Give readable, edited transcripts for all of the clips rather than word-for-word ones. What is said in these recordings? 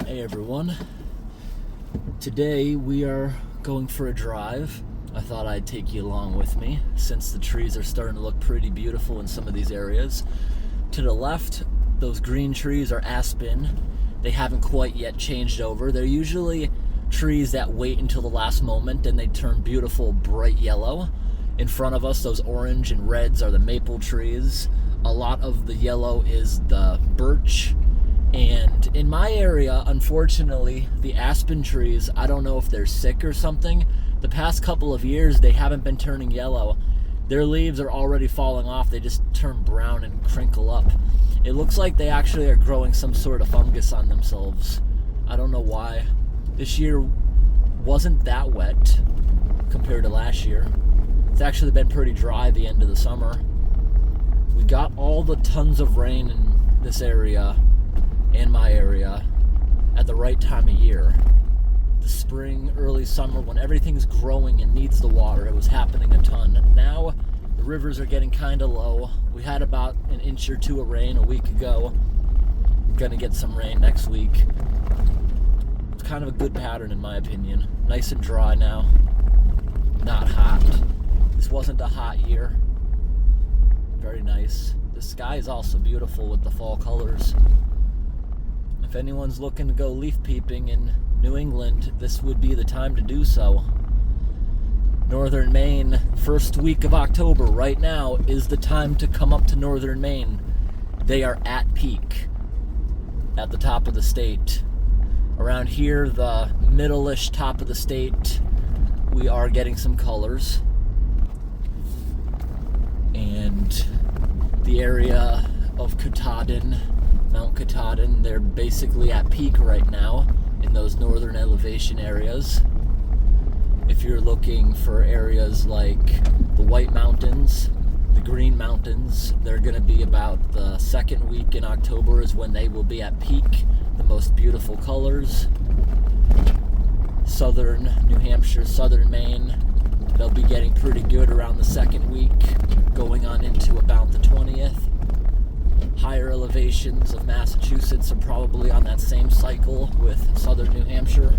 Hey everyone, today we are going for a drive. I thought I'd take you along with me since the trees are starting to look pretty beautiful in some of these areas. To the left, those green trees are aspen. They haven't quite yet changed over. They're usually trees that wait until the last moment and they turn beautiful bright yellow. In front of us, those orange and reds are the maple trees. A lot of the yellow is the birch. And in my area, unfortunately, the aspen trees, I don't know if they're sick or something. The past couple of years, they haven't been turning yellow. Their leaves are already falling off. They just turn brown and crinkle up. It looks like they actually are growing some sort of fungus on themselves. I don't know why. This year wasn't that wet compared to last year. It's actually been pretty dry the end of the summer. We got all the tons of rain in this area, in my area, at the right time of year. The spring, early summer, when everything's growing and needs the water, it was happening a ton. Now the rivers are getting kind of low. We had about an inch or two of rain a week ago. We're gonna get some rain next week. It's kind of a good pattern in my opinion. Nice and dry now. Not hot. This wasn't a hot year. Very nice. The sky is also beautiful with the fall colors. If anyone's looking to go leaf peeping in New England, this would be the time to do so. Northern Maine, first week of October, right now, is the time to come up to Northern Maine. They are at peak, at the top of the state. Around here, the middle-ish top of the state, we are getting some colors. And the area of Katahdin, Mount Katahdin, they're basically at peak right now in those northern elevation areas. If you're looking for areas like the White Mountains, the Green Mountains, they're going to be about the second week in October is when they will be at peak, the most beautiful colors. Southern New Hampshire, southern Maine, they'll be getting pretty good around the second week, going on into about the 20th. Higher elevations of Massachusetts are probably on that same cycle with southern New Hampshire.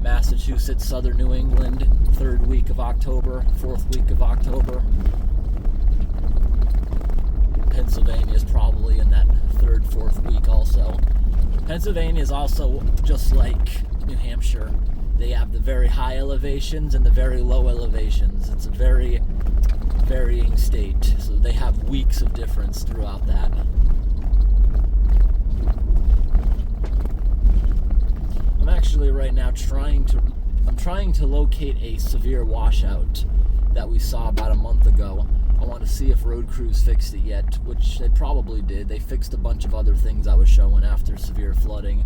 Massachusetts, southern New England, third week of October, fourth week of October. Pennsylvania is probably in that third, fourth week also. Pennsylvania is also just like New Hampshire. They have the very high elevations and the very low elevations. It's a very varying state, so they have weeks of difference throughout that. I'm actually right now trying to locate a severe washout that we saw about a month ago. I want to see if road crews fixed it yet, which they probably did. They fixed a bunch of other things I was showing after severe flooding.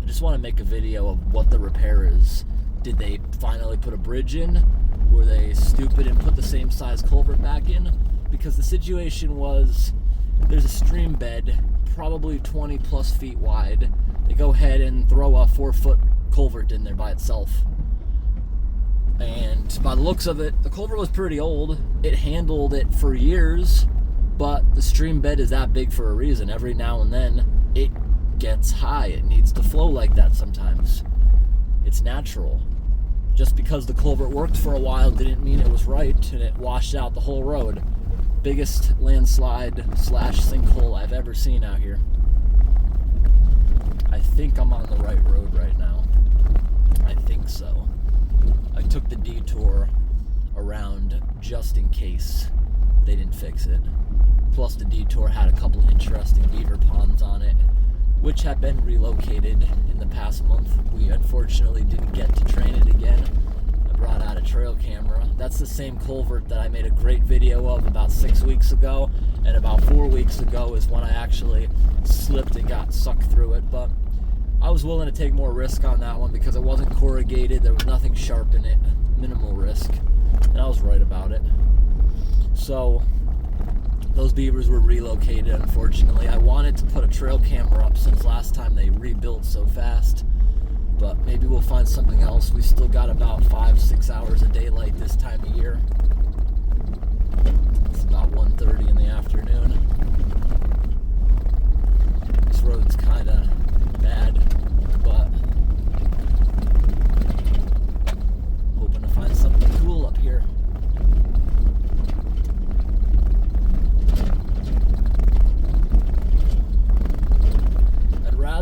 I just want to make a video of what the repair is. Did they finally put a bridge in? Were they stupid and put the same size culvert back in? Because the situation was, there's a stream bed, probably 20 plus feet wide. They go ahead and throw a 4-foot culvert in there by itself. And by the looks of it, the culvert was pretty old. It handled it for years, but the stream bed is that big for a reason. Every now and then, it gets high. It needs to flow like that sometimes. It's natural. Just because the culvert worked for a while didn't mean it was right, and it washed out the whole road. Biggest landslide / sinkhole I've ever seen out here. I think I'm on the right road right now. I think so. I took the detour around just in case they didn't fix it. Plus the detour had a couple interesting beaver ponds on it, which have been relocated in the past month. We unfortunately didn't get to train it again. I brought out a trail camera. That's the same culvert that I made a great video of about 6 weeks ago, and about 4 weeks ago is when I actually slipped and got sucked through it. But I was willing to take more risk on that one because it wasn't corrugated, there was nothing sharp in it, minimal risk, and I was right about it. So those beavers were relocated, unfortunately. I wanted to put a trail camera up since last time they rebuilt so fast, but maybe we'll find something else. We still got about 5-6 hours of daylight this time of year. It's about 1:30 in the afternoon. This road's kind of bad.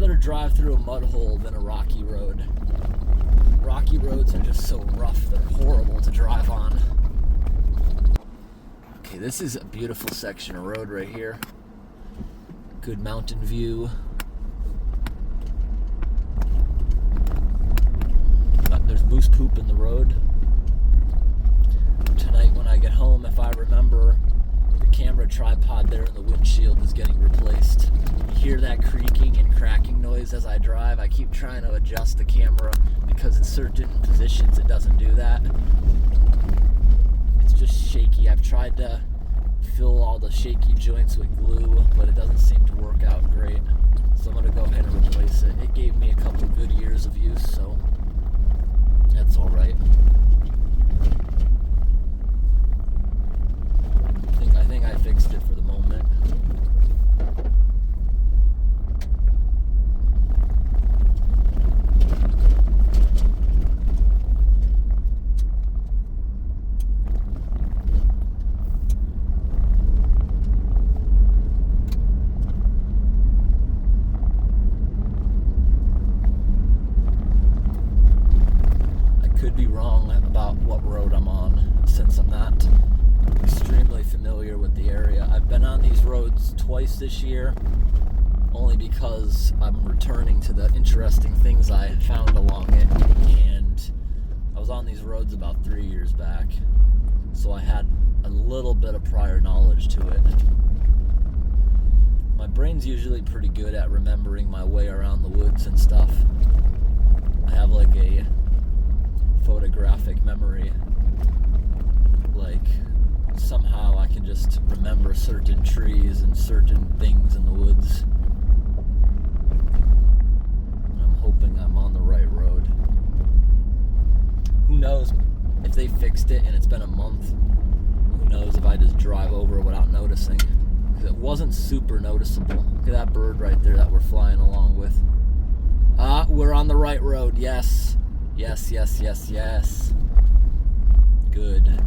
rather drive through a mud hole than a rocky road. Rocky roads are just so rough, they're horrible to drive on. Okay, this is a beautiful section of road right here. Good mountain view. There's moose poop in the road. Tonight when I get home, if I remember, the camera tripod there in the windshield is getting replaced. You hear that creaking and cracking noise as I drive. I keep trying to adjust the camera because in certain positions it doesn't do that. It's just shaky. I've tried to fill all the shaky joints with glue, but it doesn't seem to work out great. So I'm going to go ahead and replace it. It gave me a couple good years of use, so that's all right. I think I fixed it for the moment. Be wrong about what road I'm on since I'm not extremely familiar with the area. I've been on these roads twice this year only because I'm returning to the interesting things I found along it, and I was on these roads about 3 years back, so I had a little bit of prior knowledge to it. My brain's usually pretty good at remembering my way around the woods and stuff. I have like a photographic memory, like somehow I can just remember certain trees and certain things in the woods. I'm hoping I'm on the right road. Who knows if they fixed it and it's been a month? Who knows if I just drive over without noticing? Because it wasn't super noticeable. Look at that bird right there that we're flying along with. We're on the right road, yes. Yes, yes, yes, yes. Good.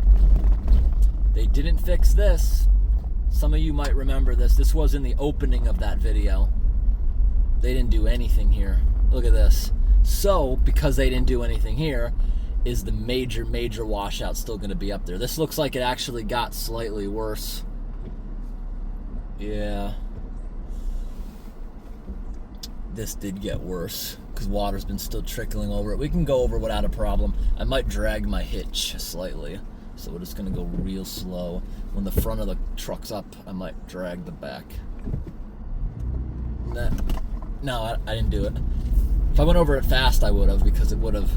They didn't fix this. Some of you might remember this. This was in the opening of that video. They didn't do anything here. Look at this. So, because they didn't do anything here, is the major washout still going to be up there? This looks like it actually got slightly worse. Yeah. This did get worse because water's been still trickling over it. We can go over without a problem. I might drag my hitch slightly, so we're just gonna go real slow. When the front of the truck's up, I might drag the back. No, I didn't do it. If I went over it fast, I would have, because it would have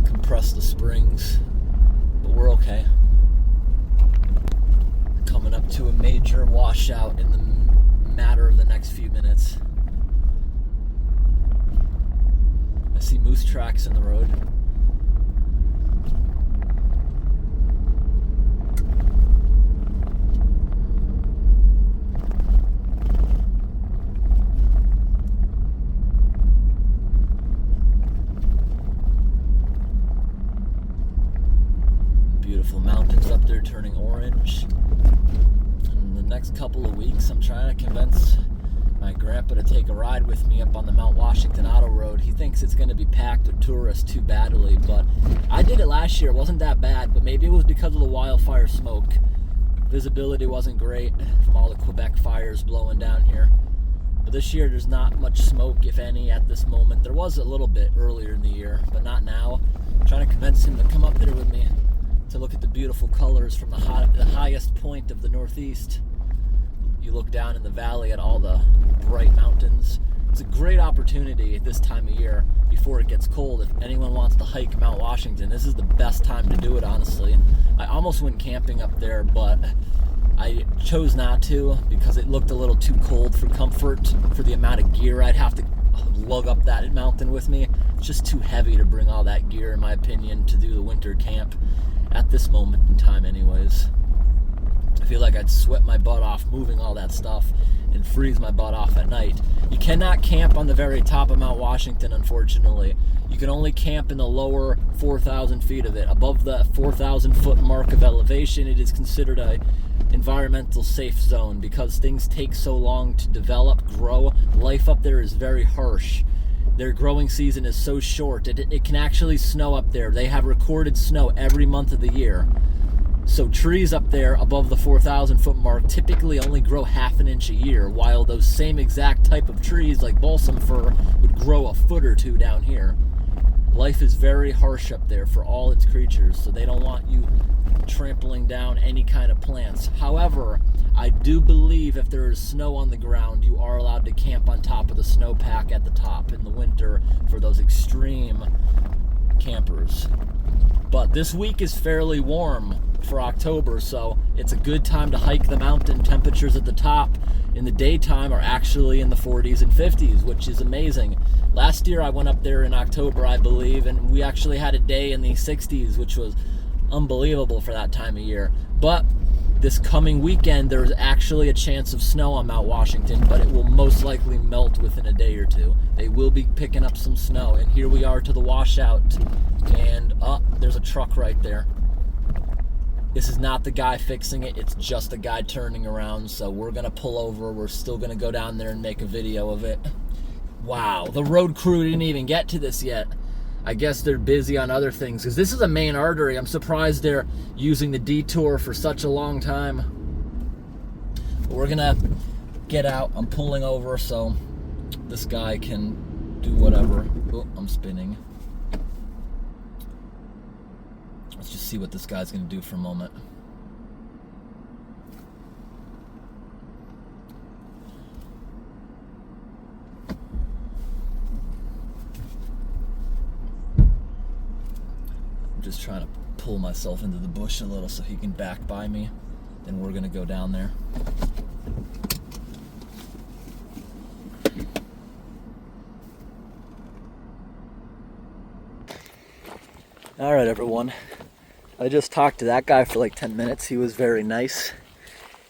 compressed the springs, but we're okay. Coming up to a major washout in the matter of the next few minutes. I see moose tracks in the road. Beautiful mountains up there turning orange. In the next couple of weeks, I'm trying to convince my grandpa to take a ride with me up on the Mount Washington Auto Road. He thinks it's going to be packed with tourists too badly, but I did it last year. It wasn't that bad, but maybe it was because of the wildfire smoke. Visibility wasn't great from all the Quebec fires blowing down here. But this year there's not much smoke, if any, at this moment. There was a little bit earlier in the year, but not now. I'm trying to convince him to come up there with me to look at the beautiful colors from the highest point of the Northeast. You look down in the valley at all the bright mountains. It's a great opportunity at this time of year before it gets cold. If anyone wants to hike Mount Washington, this is the best time to do it, honestly. I almost went camping up there, but I chose not to because it looked a little too cold for comfort for the amount of gear I'd have to lug up that mountain with me. It's just too heavy to bring all that gear, in my opinion, to do the winter camp at this moment in time anyways. I feel like I'd sweat my butt off moving all that stuff and freeze my butt off at night. You cannot camp on the very top of Mount Washington, unfortunately. You can only camp in the lower 4,000 feet of it. Above the 4,000 foot mark of elevation, it is considered a environmental safe zone because things take so long to develop, grow. Life life up there is very harsh. Their growing season is so short. It can actually snow up there. They have recorded snow every month of the year. So trees up there above the 4,000 foot mark typically only grow half an inch a year, while those same exact type of trees like balsam fir would grow a foot or two down here. Life is very harsh up there for all its creatures, so they don't want you trampling down any kind of plants. However, I do believe if there is snow on the ground, you are allowed to camp on top of the snowpack at the top in the winter for those extreme campers. But this week is fairly warm for October, so it's a good time to hike the mountain. Temperatures at the top in the daytime are actually in the 40s and 50s, which is amazing. Last year I went up there in October, I believe, and we actually had a day in the 60s, which was unbelievable for that time of year. But this coming weekend, there's actually a chance of snow on Mount Washington, but it will most likely melt within a day or two. They will be picking up some snow, and here we are to the washout, and there's a truck right there. This is not the guy fixing it, it's just a guy turning around, so we're gonna pull over. We're still gonna go down there and make a video of it. Wow, the road crew didn't even get to this yet. I guess they're busy on other things, because this is a main artery. I'm surprised they're using the detour for such a long time. But we're gonna get out. I'm pulling over so this guy can do whatever. Oh, I'm spinning. Let's just see what this guy's gonna do for a moment. Just trying to pull myself into the bush a little so he can back by me. Then we're gonna go down there. All right, everyone. I just talked to that guy for like 10 minutes. He was very nice.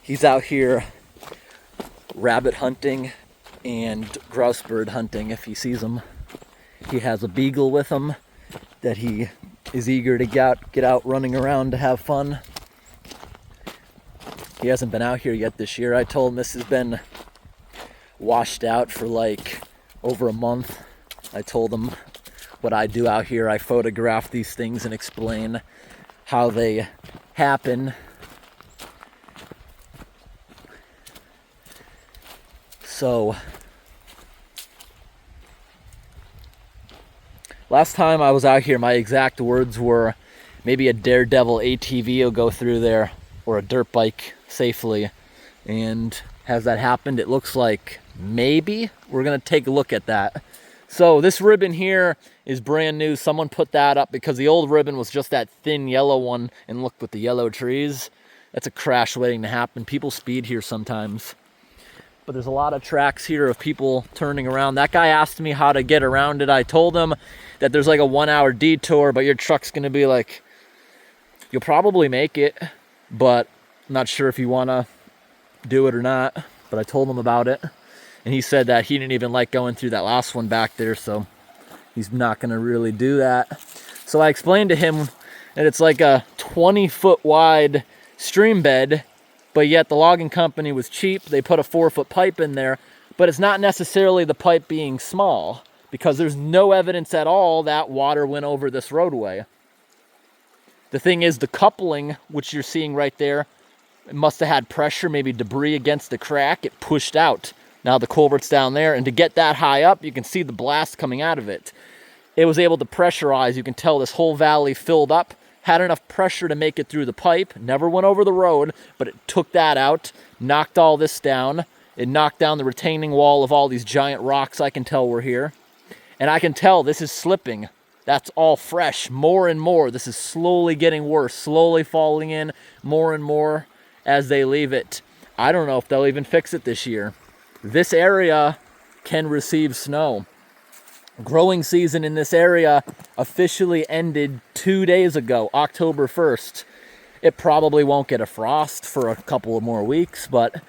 He's out here rabbit hunting and grouse bird hunting if he sees them. He has a beagle with him that he is eager to get out running around to have fun. He hasn't been out here yet this year. I told him this has been washed out for like over a month. I told him what I do out here. I photograph these things and explain how they happen. So last time I was out here, my exact words were, maybe a daredevil ATV will go through there, or a dirt bike safely. And has that happened? It looks like maybe. We're gonna take a look at that. So this ribbon here is brand new. Someone put that up because the old ribbon was just that thin yellow one, and look with the yellow trees. That's a crash waiting to happen. People speed here sometimes. But there's a lot of tracks here of people turning around. That guy asked me how to get around it. I told him that there's like a 1 hour detour, but your truck's gonna be like, you'll probably make it, but I'm not sure if you wanna do it or not. But I told him about it, and he said that he didn't even like going through that last one back there, so he's not gonna really do that. So I explained to him that it's like a 20-foot wide stream bed, but yet the logging company was cheap. They put a 4-foot pipe in there, but it's not necessarily the pipe being small, because there's no evidence at all that water went over this roadway. The thing is, the coupling, which you're seeing right there, it must have had pressure, maybe debris against the crack. It pushed out. Now the culvert's down there, and to get that high up, you can see the blast coming out of it. It was able to pressurize. You can tell this whole valley filled up, had enough pressure to make it through the pipe, never went over the road, but it took that out, knocked all this down. It knocked down the retaining wall of all these giant rocks I can tell were here. And I can tell this is slipping. That's all fresh, more and more. This is slowly getting worse, slowly falling in more and more as they leave it. I don't know if they'll even fix it this year. This area can receive snow. Growing season in this area officially ended 2 days ago, October 1st. It probably won't get a frost for a couple of more weeks, but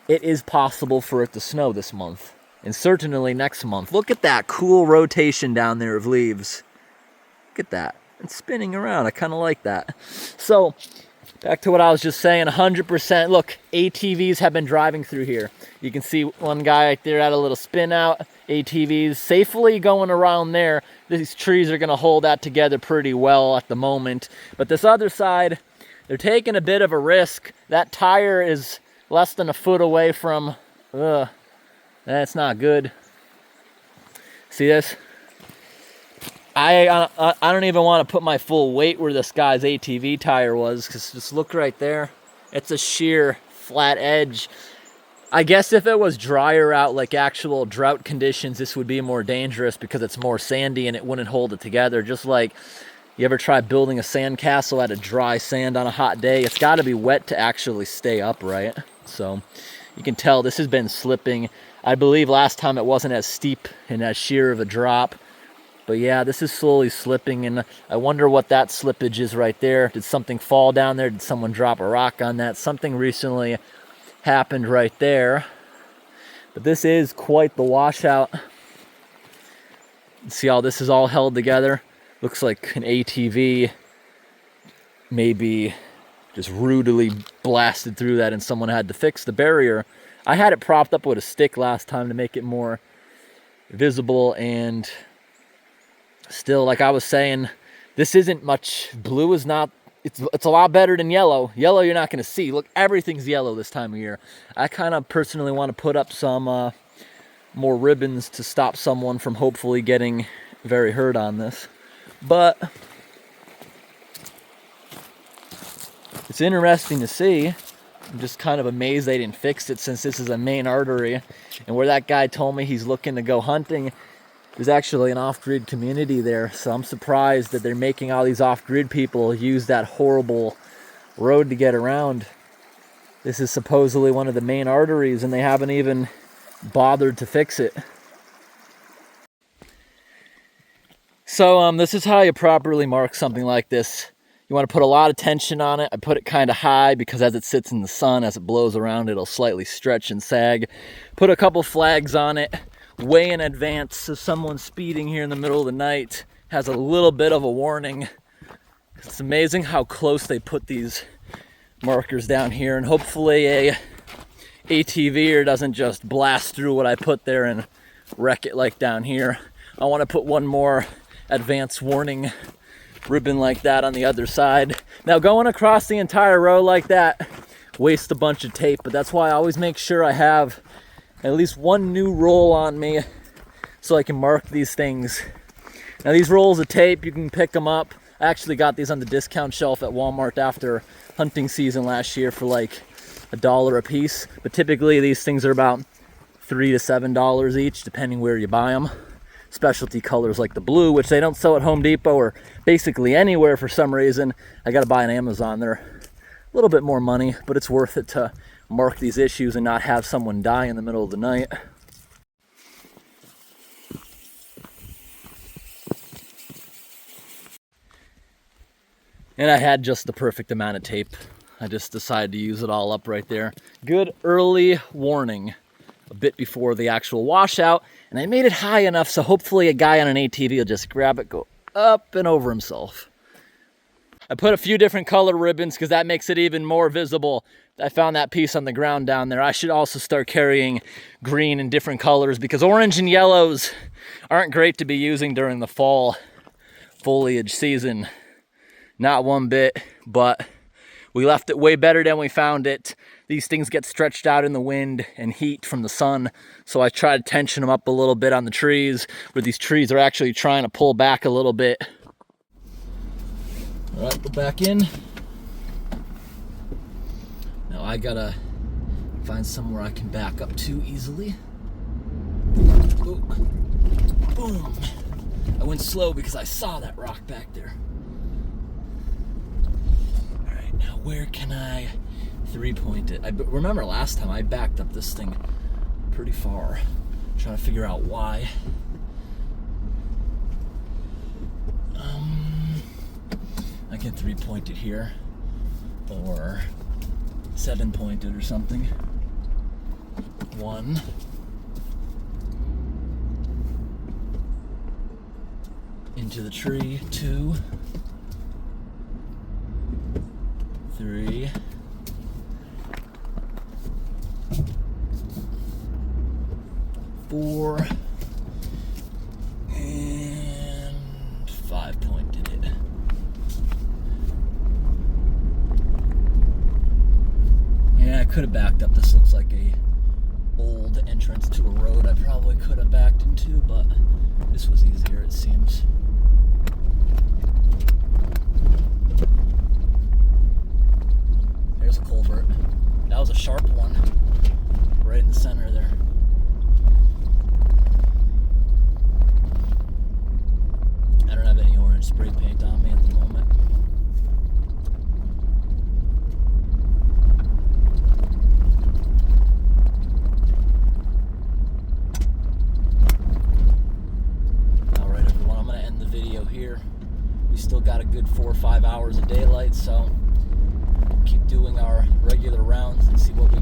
it is possible for it to snow this month, and certainly next month. Look at that cool rotation down there of leaves. Look at that. It's spinning around. I kind of like that. So Back to what I was just saying, 100%. Look, ATVs have been driving through here. You can see one guy right there at a little spin out. ATVs safely going around there. These trees are gonna hold that together pretty well at the moment. But this other side, they're taking a bit of a risk. That tire is less than a foot away from, that's not good. See this? I don't even want to put my full weight where this guy's ATV tire was, because just look right there. It's a sheer flat edge. I guess if it was drier out, like actual drought conditions, this would be more dangerous because it's more sandy and it wouldn't hold it together. Just like you ever try building a sandcastle out of dry sand on a hot day, it's got to be wet to actually stay upright. So you can tell this has been slipping. I believe last time it wasn't as steep and as sheer of a drop. But yeah, this is slowly slipping, and I wonder what that slippage is right there. Did something fall down there? Did someone drop a rock on that? Something recently happened right there. But this is quite the washout. See how this is all held together? Looks like an ATV maybe just rudely blasted through that and someone had to fix the barrier. I had it propped up with a stick last time to make it more visible, and still, like I was saying, this isn't much. Blue is not, it's a lot better than yellow. Yellow you're not going to see. Look, everything's yellow this time of year. I kind of personally want to put up some more ribbons to stop someone from hopefully getting very hurt on this. But it's interesting to see. I'm just kind of amazed they didn't fix it, since this is a main artery. And where that guy told me he's looking to go hunting, there's actually an off-grid community there. So I'm surprised that they're making all these off-grid people use that horrible road to get around. This is supposedly one of the main arteries, and they haven't even bothered to fix it. So this is how you properly mark something like this. You want to put a lot of tension on it. I put it kind of high because as it sits in the sun, as it blows around, it'll slightly stretch and sag. Put a couple flags on it way in advance, so someone speeding here in the middle of the night has a little bit of a warning. It's amazing how close they put these markers down here, and hopefully a ATVer doesn't just blast through what I put there and wreck it like down here. I want to put one more advance warning ribbon like that on the other side. Now, going across the entire row like that wastes a bunch of tape, but that's why I always make sure I have at least one new roll on me so I can mark these things. Now, these rolls of tape, you can pick them up. I actually got these on the discount shelf at Walmart after hunting season last year for like $1 a piece. But typically these things are about $3 to $7 each, depending where you buy them. Specialty colors like the blue, which they don't sell at Home Depot or basically anywhere for some reason, I gotta buy on Amazon. They're a little bit more money, but it's worth it to mark these issues and not have someone die in the middle of the night. And I had just the perfect amount of tape. I just decided to use it all up right there. Good early warning, a bit before the actual washout, and I made it high enough so hopefully a guy on an ATV will just grab it, go up and over himself. I put a few different color ribbons because that makes it even more visible. I found that piece on the ground down there. I should also start carrying green in different colors because orange and yellows aren't great to be using during the fall foliage season. Not one bit, but we left it way better than we found it. These things get stretched out in the wind and heat from the sun, so I try to tension them up a little bit on the trees, where these trees are actually trying to pull back a little bit. All right, go back in. Now I gotta find somewhere I can back up to easily. Ooh. Boom. I went slow because I saw that rock back there. All right, now where can I three-point it? I remember last time I backed up this thing pretty far. I'm trying to figure out why. I can three-point it here, or seven-point it or something. 1. Into the tree. 2. 3, 4, and 5 point did it. Yeah, I could have backed up. This looks like a old entrance to a road I probably could have backed into, but this was easier, it seems. There's a culvert. That was a sharp one, right in the center there. I don't have any orange spray paint on me at the moment. Alright everyone, I'm going to end the video here. We still got a good 4 or 5 hours of daylight, so keep doing our regular rounds and see what